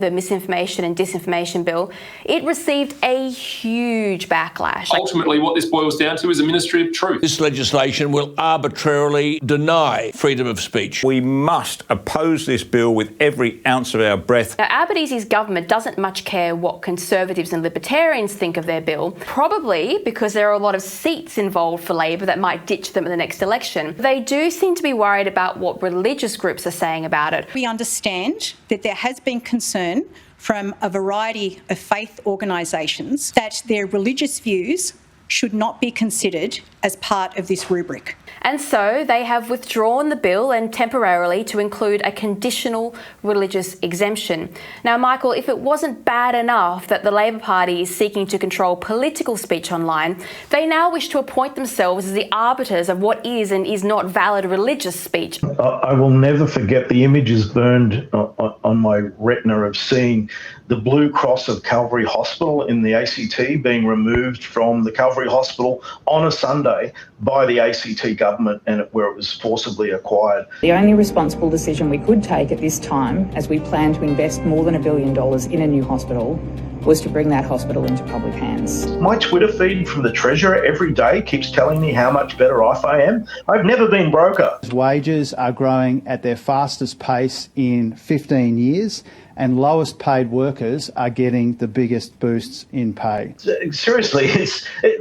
the misinformation and disinformation bill, it received a huge backlash. Ultimately, what this boils down to is a ministry of truth. This legislation will arbitrarily deny freedom of speech. We must oppose this bill with every ounce of our breath. Now, Albanese's government doesn't much care what Conservatives and Libertarians think of their bill, probably because there are a lot of seats involved for Labor that might ditch them in the next election. They do seem to be worried about what religious groups are saying about it. We understand that there has been concern from a variety of faith organisations that their religious views should not be considered as part of this rubric. And so they have withdrawn the bill and temporarily to include a conditional religious exemption. Now, Michael, if it wasn't bad enough that the Labor Party is seeking to control political speech online, they now wish to appoint themselves as the arbiters of what is and is not valid religious speech. I will never forget the images burned on my retina of seeing the Blue Cross of Calvary Hospital in the ACT being removed from the Calvary Hospital on a Sunday by the ACT government, and where it was forcibly acquired. The only responsible decision we could take at this time, as we plan to invest more than $1 billion in a new hospital, was to bring that hospital into public hands. My Twitter feed from the Treasurer every day keeps telling me how much better off I am. I've never been broker. Wages are growing at their fastest pace in 15 years, and lowest paid workers are getting the biggest boosts in pay. Seriously,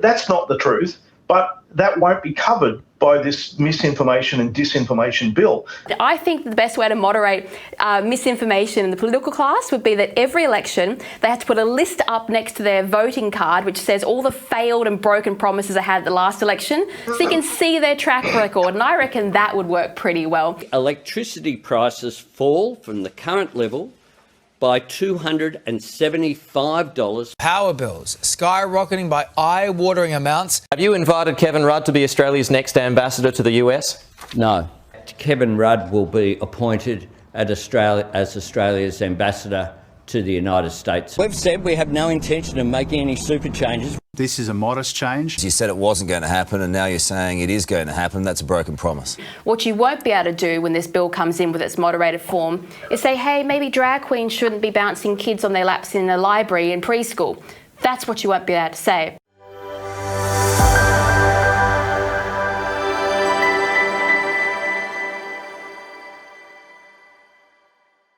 that's not the truth, but that won't be covered by this misinformation and disinformation bill. I think the best way to moderate misinformation in the political class would be that every election they have to put a list up next to their voting card which says all the failed and broken promises they had at the last election, so you can see their track record, and I reckon that would work pretty well. Electricity prices fall from the current level by $275. Power bills skyrocketing by eye-watering amounts. Have you invited Kevin Rudd to be Australia's next ambassador to the US? No. Kevin Rudd will be appointed as Australia's ambassador to the United States. We've said we have no intention of making any super changes. This is a modest change. You said it wasn't going to happen, and now you're saying it is going to happen. That's a broken promise. What you won't be able to do when this bill comes in with its moderated form is say, hey, maybe drag queens shouldn't be bouncing kids on their laps in a library in preschool. That's what you won't be able to say.